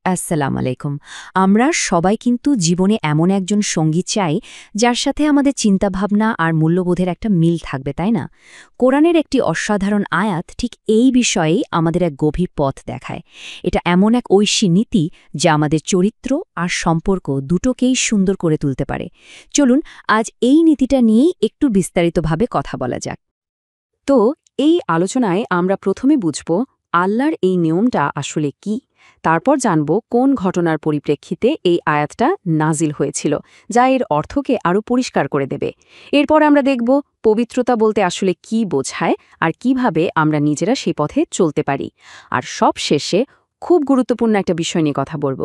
আসসালামু আলাইকুম। আমরা সবাই কিন্তু জীবনে এমন একজন সঙ্গী চাই যার সাথে আমাদের চিন্তাভাবনা আর মূল্যবোধের একটা মিল থাকবে, তাই না? কোরআনের একটি অসাধারণ আয়াত ঠিক এই বিষয়েই আমাদের এক গভীর পথ দেখায়। এটা এমন এক ঐশী নীতি যা আমাদের চরিত্র আর সম্পর্ক দুটোকেই সুন্দর করে তুলতে পারে। চলুন আজ এই নীতিটা নিয়েই একটু বিস্তারিতভাবে কথা বলা যাক। তো এই আলোচনায় আমরা প্রথমে বুঝব আল্লাহর এই নিয়মটা আসলে কি, তারপর জানব কোন ঘটনার পরিপ্রেক্ষিতে এই আয়াতটা নাজিল হয়েছিল যা এর অর্থকে আরও পরিষ্কার করে দেবে। এরপর আমরা দেখব পবিত্রতা বলতে আসলে কি বোঝায় আর কিভাবে আমরা নিজেরা সেই পথে চলতে পারি। আর সব শেষে খুব গুরুত্বপূর্ণ একটা বিষয় নিয়ে কথা বলব,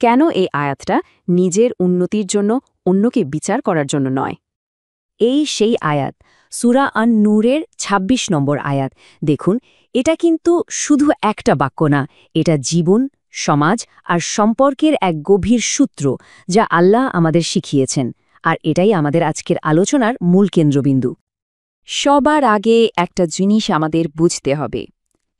কেন এই আয়াতটা নিজের উন্নতির জন্য অন্যকে বিচার করার জন্য নয়। এই সেই আয়াত, সূরা আন-নূরের ২৬ নম্বর আয়াত। দেখুন, এটা কিন্তু শুধু একটা বাক্য না, এটা জীবন, সমাজ আর সম্পর্কের এক গভীর সূত্র যা আল্লাহ আমাদের শিখিয়েছেন। আর এটাই আমাদের আজকের আলোচনার মূল কেন্দ্রবিন্দু। সবার আগে একটা জিনিস আমাদের বুঝতে হবে,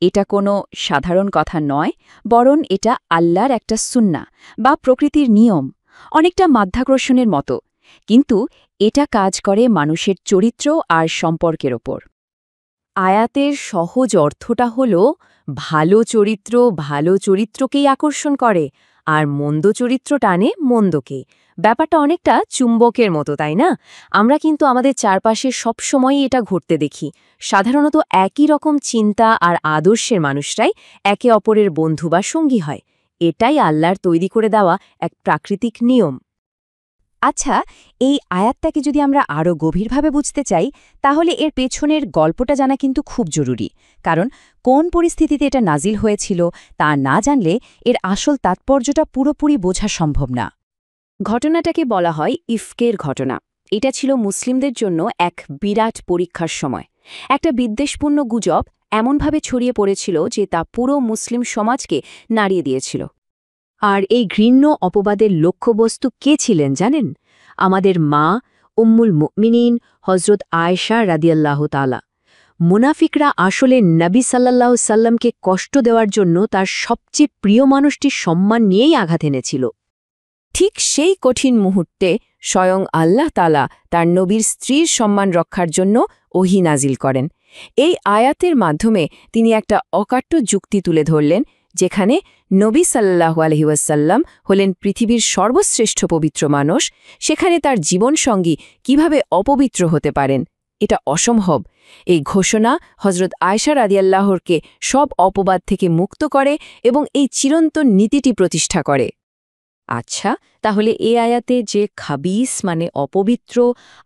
এটা কোনো সাধারণ কথা নয়, বরং এটা আল্লাহর একটা সুন্নাহ বা প্রকৃতির নিয়ম, অনেকটা মাধ্যাকর্ষণের মতো, কিন্তু এটা কাজ করে মানুষের চরিত্র আর সম্পর্কের ওপর। আয়াতের সহজ অর্থটা হল ভালো চরিত্রকেই আকর্ষণ করে, আর মন্দ চরিত্র টানে মন্দকে। ব্যাপারটা অনেকটা চুম্বকের মতো, তাই না? আমরা কিন্তু আমাদের চারপাশে সবসময়ই এটা ঘটতে দেখি। সাধারণত একই রকম চিন্তা আর আদর্শের মানুষরাই একে অপরের বন্ধু বা সঙ্গী হয়। এটাই আল্লাহর তৈরি করে দেওয়া এক প্রাকৃতিক নিয়ম। আচ্ছা, এই আয়াতটাকে যদি আমরা আরও গভীরভাবে বুঝতে চাই, তাহলে এর পেছনের গল্পটা জানা কিন্তু খুব জরুরি। কারণ কোন পরিস্থিতিতে এটা নাজিল হয়েছিল তা না জানলে এর আসল তাৎপর্যটা পুরোপুরি বোঝা সম্ভব না। ঘটনাটাকে বলা হয় ইফকের ঘটনা। এটা ছিল মুসলিমদের জন্য এক বিরাট পরীক্ষার সময়। একটা বিদ্বেষপূর্ণ গুজব এমনভাবে ছড়িয়ে পড়েছিল যে তা পুরো মুসলিম সমাজকে নাড়িয়ে দিয়েছিল। আর এই ঘৃণ্য অপবাদের লক্ষ্যবস্তু কে ছিলেন জানেন? আমাদের মা উম্মুল মুমিনিন হজরত আয়েশা রাদিয়াল্লাহু তাআলা। মুনাফিকরা আসলে নবী সাল্লাল্লাহু সাল্লামকে কষ্ট দেওয়ার জন্য তার সবচেয়ে প্রিয় মানুষটির সম্মান নিয়েই আঘাত এনেছিল। ঠিক সেই কঠিন মুহূর্তে স্বয়ং আল্লাহ তাআলা তার নবীর স্ত্রীর সম্মান রক্ষার জন্য ওহী নাজিল করেন। এই আয়াতের মাধ্যমে তিনি একটা অকাট্য যুক্তি তুলে ধরলেন, যেখানে নবী সাল্লাল্লাহু আলাইহি ওয়াসাল্লাম হলেন পৃথিবীর সর্বশ্রেষ্ঠ পবিত্র মানুষ, সেখানে তার জীবনসঙ্গী কিভাবে অপবিত্র হতে পারেন? এটা অসম্ভব। এই ঘোষণা হজরত আয়েশা রাদিয়াল্লাহুরকে সব অপবাদ থেকে মুক্ত করে এবং এই চিরন্তন নীতিটি প্রতিষ্ঠা করে। আচ্ছা, তাহলে এই আয়াতে যে খাবিস মানে অপবিত্র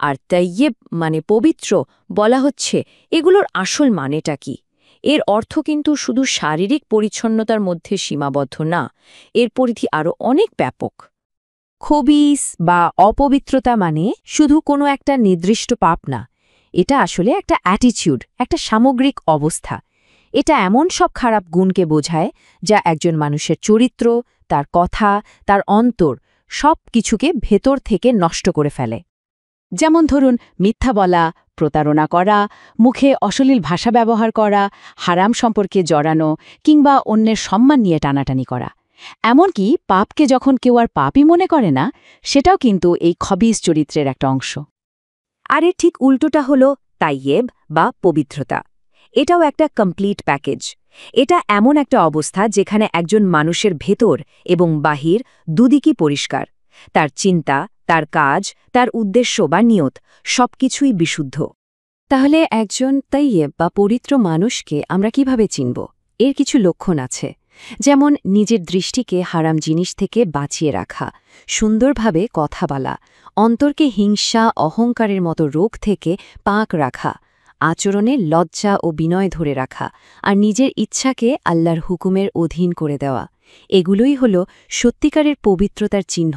আর তাইয়েব মানে পবিত্র বলা হচ্ছে, এগুলোর আসল মানেটা কি? এর অর্থ কিন্তু শুধু শারীরিক পরিচ্ছন্নতার মধ্যে সীমাবদ্ধ না, এর পরিধি আরও অনেক ব্যাপক। খবিস বা অপবিত্রতা মানে শুধু কোনো একটা নির্দিষ্ট পাপ না, এটা আসলে একটা অ্যাটিটিউড, একটা সামগ্রিক অবস্থা। এটা এমন সব খারাপ গুণকে বোঝায় যা একজন মানুষের চরিত্র, তার কথা, তার অন্তর সব কিছুকে ভেতর থেকে নষ্ট করে ফেলে। যেমন ধরুন, মিথ্যা বলা, প্রতারণা করা, মুখে অশ্লীল ভাষা ব্যবহার করা, হারাম সম্পর্কে জড়ানো কিংবা অন্যের সম্মান নিয়ে টানাটানি করা। এমনকি পাপকে যখন কেউ আর পাপই মনে করে না, সেটাও কিন্তু এই খবিস চরিত্রের একটা অংশ। আর এর ঠিক উল্টোটা হল তাইয়েব বা পবিত্রতা। এটাও একটা কমপ্লিট প্যাকেজ। এটা এমন একটা অবস্থা যেখানে একজন মানুষের ভেতর এবং বাহির দুদিকই পরিষ্কার। তার চিন্তা, তার কাজ, তার উদ্দেশ্য বা নিয়ত সবকিছুই বিশুদ্ধ। তাহলে একজন তাইয়েব বা পবিত্র মানুষকে আমরা কিভাবে চিনব? এর কিছু লক্ষণ আছে, যেমন নিজের দৃষ্টিকে হারাম জিনিস থেকে বাঁচিয়ে রাখা, সুন্দরভাবে কথা বলা, অন্তরকে হিংসা অহংকারের মতো রোগ থেকে পাক রাখা, আচরণে লজ্জা ও বিনয় ধরে রাখা, আর নিজের ইচ্ছাকে আল্লাহর হুকুমের অধীন করে দেওয়া। এগুলোই হল সত্যিকারের পবিত্রতার চিহ্ন।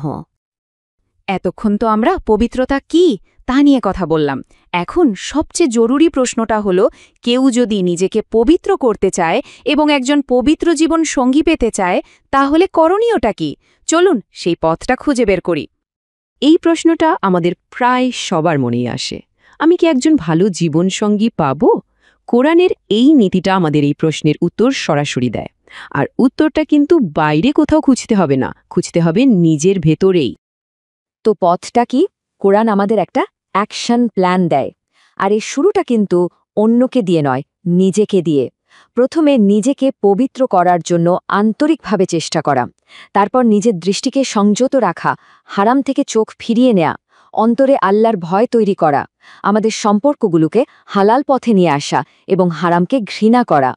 এতক্ষণ তো আমরা পবিত্রতা কি তা নিয়ে কথা বললাম। এখন সবচেয়ে জরুরি প্রশ্নটা হল, কেউ যদি নিজেকে পবিত্র করতে চায় এবং একজন পবিত্র জীবন সঙ্গী পেতে চায়, তাহলে করণীয়টা কি? চলুন সেই পথটা খুঁজে বের করি। এই প্রশ্নটা আমাদের প্রায় সবার মনেই আসে। আমি কি একজন ভালো জীবনসঙ্গী পাব? কোরআনের এই নীতিটা আমাদের এই প্রশ্নের উত্তর সরাসরি দেয়। আর উত্তরটা কিন্তু বাইরে কোথাও খুঁজতে হবে না, খুঁজতে হবে নিজের ভেতরেই। তো পথটা কি? কোরআন আমাদের একটা অ্যাকশন প্ল্যান দেয়। আর এই শুরুটা কিন্তু অন্যকে দিয়ে নয়, নিজেকে দিয়ে। প্রথমে নিজেকে পবিত্র করার জন্য আন্তরিকভাবে চেষ্টা করা, তারপর নিজের দৃষ্টিকে সংযত রাখা, হারাম থেকে চোখ ফিরিয়ে নেয়া, অন্তরে আল্লাহর ভয় তৈরি করা, আমাদের সম্পর্কগুলোকে হালাল পথে নিয়ে আসা এবং হারামকে ঘৃণা করা।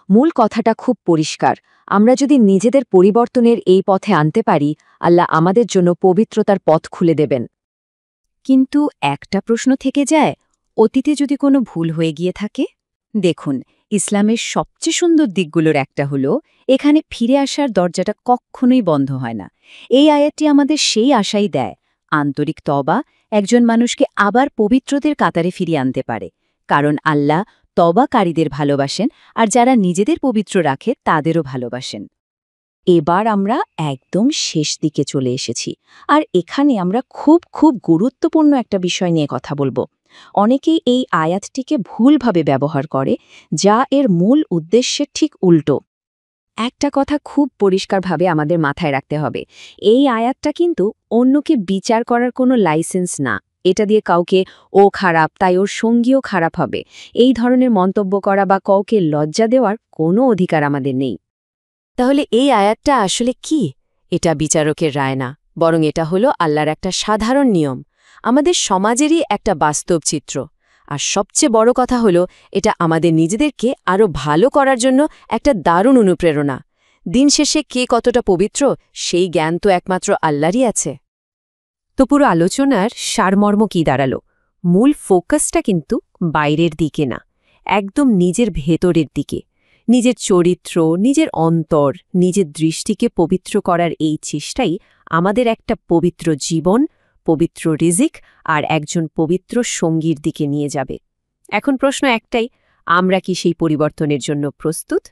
মূল কথাটা খুব পরিষ্কার। আমরা যদি নিজেদের পরিবর্তনের এই পথে আনতে পারি, আল্লাহ আমাদের জন্য পবিত্রতার পথ খুলে দেবেন। কিন্তু একটা প্রশ্ন থেকে যায়, অতীতে যদি কোনো ভুল হয়ে গিয়ে থাকে? দেখুন, ইসলামের সবচেয়ে সুন্দর দিকগুলোর একটা হলো এখানে ফিরে আসার দরজাটা কখনোই বন্ধ হয় না। এই আয়াতটি আমাদের সেই আশাই দেয়, আন্তরিক তওবা একজন মানুষকে আবার পবিত্রদের কাতারে ফিরিয়ে আনতে পারে। কারণ আল্লাহ তওবাকারীদের ভালোবাসেন, আর যারা নিজেদের পবিত্র রাখে তাদেরও ভালোবাসেন। এবার আমরা একদম শেষ দিকে চলে এসেছি, আর এখানে আমরা খুব গুরুত্বপূর্ণ একটা বিষয় নিয়ে কথা বলবো। অনেকেই এই আয়াতটিকে ভুলভাবে ব্যবহার করে, যা এর মূল উদ্দেশ্যের ঠিক উল্টো। একটা কথা খুব পরিষ্কারভাবে আমাদের মাথায় রাখতে হবে, এই আয়াতটা কিন্তু অন্যকে বিচার করার কোনো লাইসেন্স না। এটা দিয়ে কাউকে ও খারাপ তাই ওর সঙ্গীও খারাপ হবে, এই ধরনের মন্তব্য করা বা কাউকে লজ্জা দেওয়ার কোনো অধিকার আমাদের নেই। তাহলে এই আয়াতটা আসলে কি? এটা বিচারকের রায় না, বরং এটা হলো আল্লাহর একটা সাধারণ নিয়ম, আমাদের সমাজেরই একটা বাস্তব চিত্র। আর সবচেয়ে বড় কথা হলো, এটা আমাদের নিজেদেরকে আরও ভালো করার জন্য একটা দারুণ অনুপ্রেরণা। দিন শেষে কে কতটা পবিত্র, সেই জ্ঞান তো একমাত্র আল্লাহরই আছে। তো পুরো আলোচনার সারমর্ম কী দাঁড়ালো? মূল ফোকাসটা কিন্তু বাইরের দিকে না, একদম নিজের ভেতরের দিকে। নিজের চরিত্র, নিজের অন্তর, নিজের দৃষ্টিকে পবিত্র করার এই চেষ্টাই আমাদের একটা পবিত্র জীবন, পবিত্র রিজিক আর একজন পবিত্র সঙ্গীর দিকে নিয়ে যাবে। এখন প্রশ্ন একটাই, আমরা কি সেই পরিবর্তনের জন্য প্রস্তুত?